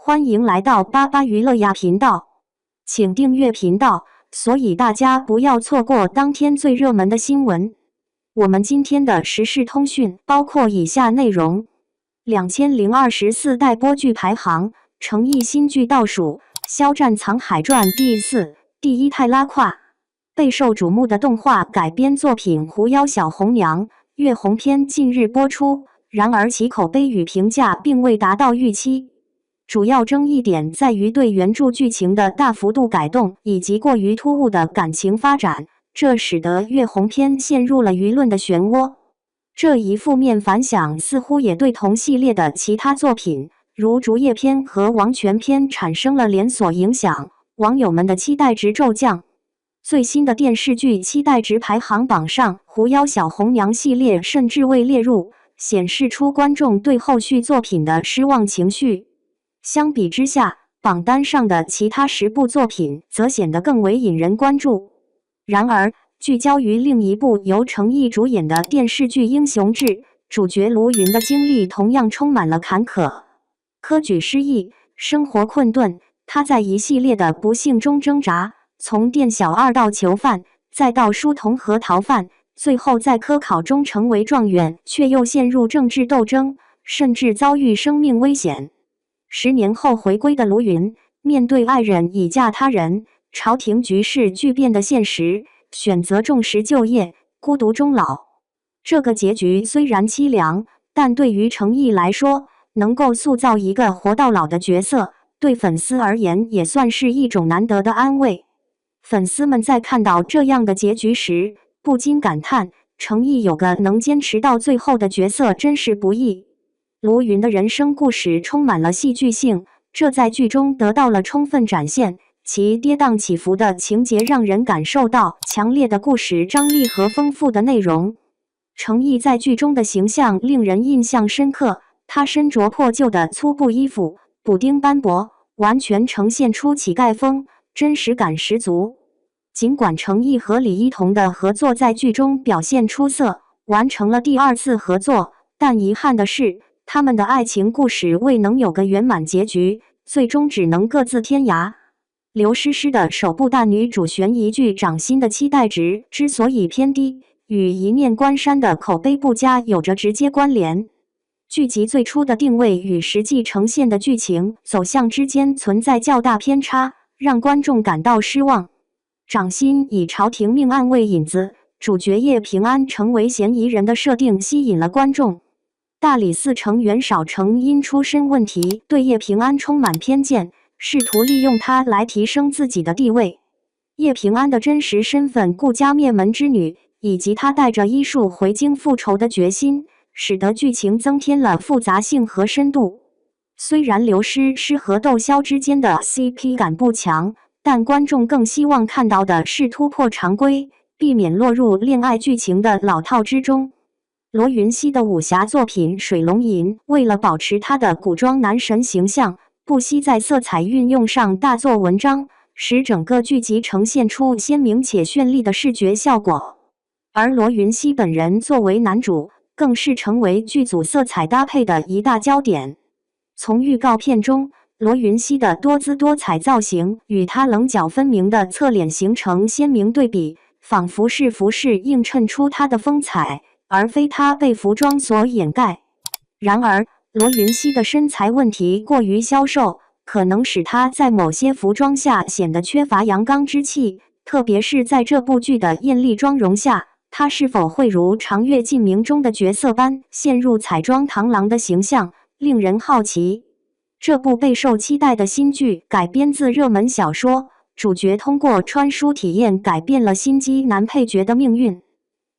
欢迎来到巴巴娱乐呀频道，请订阅频道，所以大家不要错过当天最热门的新闻。我们今天的时事通讯包括以下内容：2024待播剧排行，诚意新剧倒数，《肖战藏海传》第一太拉胯。备受瞩目的动画改编作品《狐妖小红娘》月红篇近日播出，然而其口碑与评价并未达到预期。主要争议点在于对原著剧情的大幅度改动以及过于突兀的感情发展，这使得月红篇陷入了舆论的漩涡。这一负面反响似乎也对同系列的其他作品，如竹叶篇和王权篇产生了连锁影响，网友们的期待值骤降。最新的电视剧期待值排行榜上，《狐妖小红娘》系列甚至未列入，显示出观众对后续作品的失望情绪。相比之下，榜单上的其他10部作品则显得更为引人关注。然而，聚焦于另一部由程毅主演的电视剧《英雄志》，主角卢云的经历同样充满了坎坷。科举失意，生活困顿，他在一系列的不幸中挣扎，从店小二到囚犯，再到书童和逃犯，最后在科考中成为状元，却又陷入政治斗争，甚至遭遇生命危险。10年后回归的卢云，面对爱人已嫁他人，朝廷局势巨变的现实，选择重拾就业，孤独终老。这个结局虽然凄凉，但对于程毅来说，能够塑造一个活到老的角色，对粉丝而言也算是一种难得的安慰。粉丝们在看到这样的结局时，不禁感叹，程毅有个能坚持到最后的角色真是不易。卢云的人生故事充满了戏剧性，这在剧中得到了充分展现，其跌宕起伏的情节让人感受到强烈的故事张力和丰富的内容。程毅在剧中的形象令人印象深刻，他身着破旧的粗布衣服，补丁斑驳，完全呈现出乞丐风，真实感十足。尽管程毅和李一桐的合作在剧中表现出色，完成了第2次合作，但遗憾的是，他们的爱情故事未能有个圆满结局，最终只能各自天涯。刘诗诗的首部大女主悬疑剧《掌心》的期待值之所以偏低，与一念关山的口碑不佳有着直接关联。剧集最初的定位与实际呈现的剧情走向之间存在较大偏差，让观众感到失望。掌心以朝廷命案为引子，主角叶平安成为嫌疑人的设定吸引了观众。大理寺成员少成因出身问题对叶平安充满偏见，试图利用他来提升自己的地位。叶平安的真实身份顾家灭门之女，以及他带着医术回京复仇的决心，使得剧情增添了复杂性和深度。虽然刘诗诗和窦骁之间的 CP 感不强，但观众更希望看到的是突破常规，避免落入恋爱剧情的老套之中。罗云熙的武侠作品《水龙吟》为了保持他的古装男神形象，不惜在色彩运用上大做文章，使整个剧集呈现出鲜明且绚丽的视觉效果。而罗云熙本人作为男主，更是成为剧组色彩搭配的一大焦点。从预告片中，罗云熙的多姿多彩造型与他棱角分明的侧脸形成鲜明对比，仿佛是服饰映衬出他的风采，而非他被服装所掩盖。然而，罗云熙的身材问题过于消瘦，可能使他在某些服装下显得缺乏阳刚之气，特别是在这部剧的艳丽妆容下，他是否会如《长月烬明》中的角色般陷入彩妆螳螂的形象，令人好奇。这部备受期待的新剧改编自热门小说，主角通过穿书体验改变了心机男配角的命运。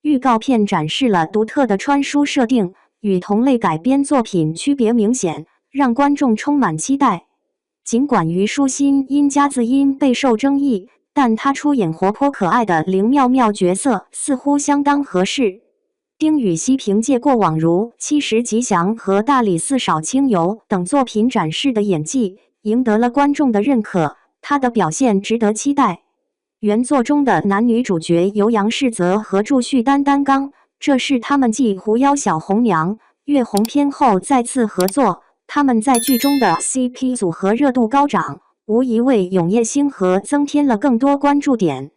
预告片展示了独特的穿书设定，与同类改编作品区别明显，让观众充满期待。尽管虞书欣因加字音备受争议，但她出演活泼可爱的林妙妙角色似乎相当合适。丁禹兮凭借过往如《七十吉祥》和《大理寺少卿游》等作品展示的演技，赢得了观众的认可，她的表现值得期待。原作中的男女主角由杨世泽和祝绪丹担纲，这是他们继《狐妖小红娘》月红篇后再次合作，他们在剧中的 CP 组合热度高涨，无疑为永夜星河增添了更多关注点。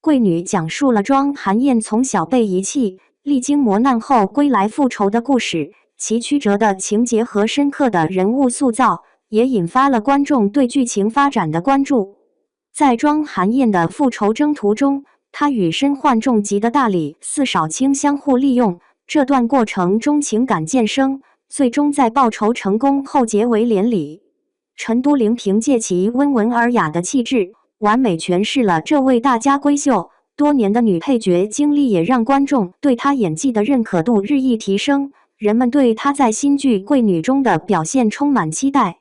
贵女讲述了庄寒燕从小被遗弃，历经磨难后归来复仇的故事，其曲折的情节和深刻的人物塑造，也引发了观众对剧情发展的关注。在庄寒燕的复仇征途中，她与身患重疾的大理寺少卿相互利用，这段过程中情感渐生，最终在报仇成功后结为连理。陈都灵凭借其温文尔雅的气质，完美诠释了这位大家闺秀。多年的女配角经历也让观众对她演技的认可度日益提升，人们对她在新剧《贵女》中的表现充满期待。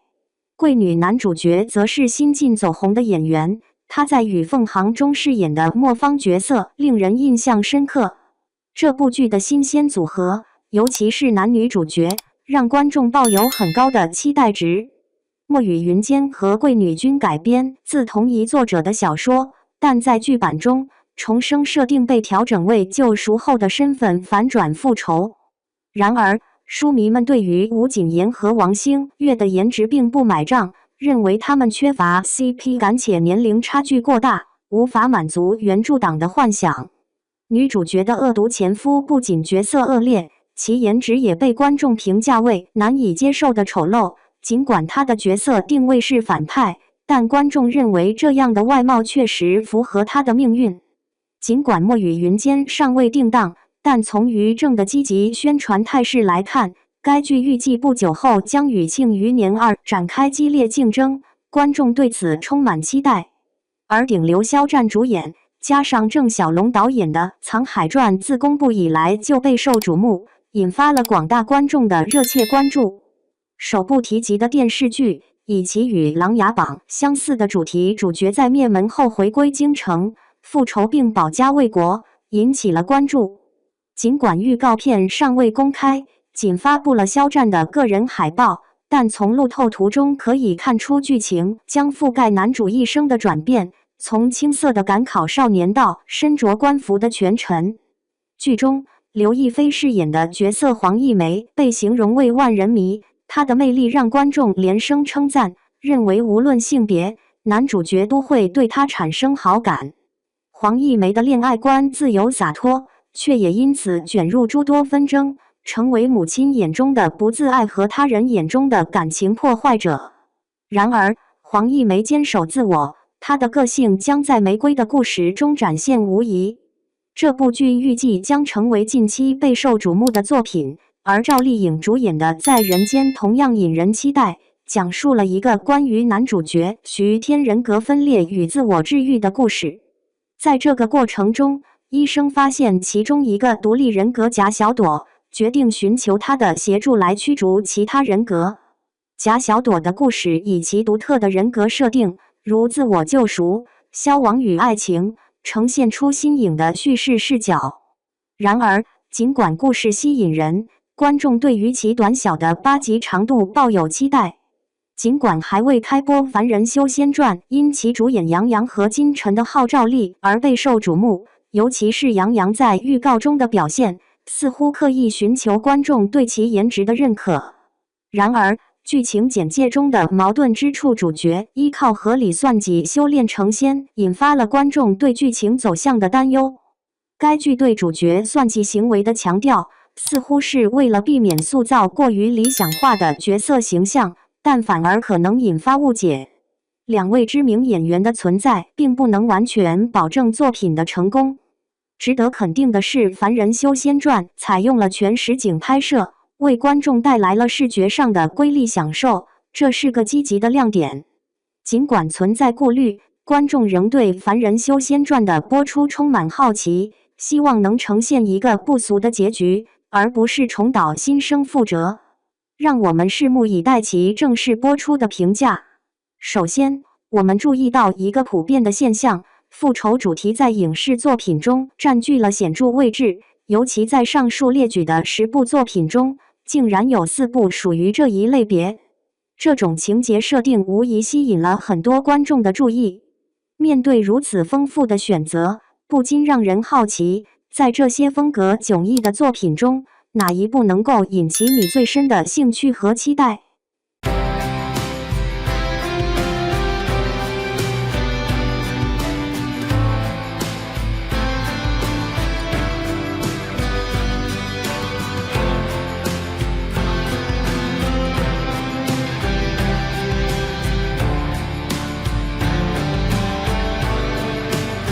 贵女男主角则是新晋走红的演员，他在《与凤航》中饰演的莫方角色令人印象深刻。这部剧的新鲜组合，尤其是男女主角，让观众抱有很高的期待值。墨雨云间和贵女均改编自同一作者的小说，但在剧版中，重生设定被调整为救赎后的身份反转复仇。然而，书迷们对于吴谨言和王星越的颜值并不买账，认为他们缺乏 CP 感且年龄差距过大，无法满足原著党的幻想。女主角的恶毒前夫不仅角色恶劣，其颜值也被观众评价为难以接受的丑陋。尽管他的角色定位是反派，但观众认为这样的外貌确实符合他的命运。尽管墨雨云间尚未定档，但从于正的积极宣传态势来看，该剧预计不久后将与《庆余年2》展开激烈竞争，观众对此充满期待。而顶流肖战主演，加上郑晓龙导演的《藏海传》自公布以来就备受瞩目，引发了广大观众的热切关注。首部提及的电视剧，以其与《琅琊榜》相似的主题，主角在灭门后回归京城，复仇并保家卫国，引起了关注。尽管预告片尚未公开，仅发布了肖战的个人海报，但从路透图中可以看出剧情将覆盖男主一生的转变，从青涩的赶考少年到身着官服的权臣。剧中，刘亦菲饰演的角色黄一梅被形容为万人迷，她的魅力让观众连声称赞，认为无论性别，男主角都会对她产生好感。黄一梅的恋爱观自由洒脱，却也因此卷入诸多纷争，成为母亲眼中的不自爱和他人眼中的感情破坏者。然而，黄一梅坚守自我，她的个性将在《玫瑰的故事》中展现无疑。这部剧预计将成为近期备受瞩目的作品，而赵丽颖主演的《在人间》同样引人期待，讲述了一个关于男主角徐天人格分裂与自我治愈的故事。在这个过程中，医生发现其中一个独立人格贾小朵，决定寻求他的协助来驱逐其他人格。贾小朵的故事以其独特的人格设定，如自我救赎、消亡与爱情，呈现出新颖的叙事视角。然而，尽管故事吸引人，观众对于其短小的8集长度抱有期待。尽管还未开播《凡人修仙传》因其主演杨洋和金晨的号召力而备受瞩目，尤其是杨洋在预告中的表现，似乎刻意寻求观众对其颜值的认可。然而，剧情简介中的矛盾之处，主角依靠合理算计修炼成仙，引发了观众对剧情走向的担忧。该剧对主角算计行为的强调，似乎是为了避免塑造过于理想化的角色形象，但反而可能引发误解。2位知名演员的存在并不能完全保证作品的成功。值得肯定的是，《凡人修仙传》采用了全实景拍摄，为观众带来了视觉上的瑰丽享受，这是个积极的亮点。尽管存在顾虑，观众仍对《凡人修仙传》的播出充满好奇，希望能呈现一个不俗的结局，而不是重蹈新生覆辙。让我们拭目以待其正式播出的评价。首先，我们注意到一个普遍的现象，复仇主题在影视作品中占据了显著位置，尤其在上述列举的10部作品中，竟然有4部属于这一类别。这种情节设定无疑吸引了很多观众的注意。面对如此丰富的选择，不禁让人好奇，在这些风格迥异的作品中，哪一部能够引起你最深的兴趣和期待？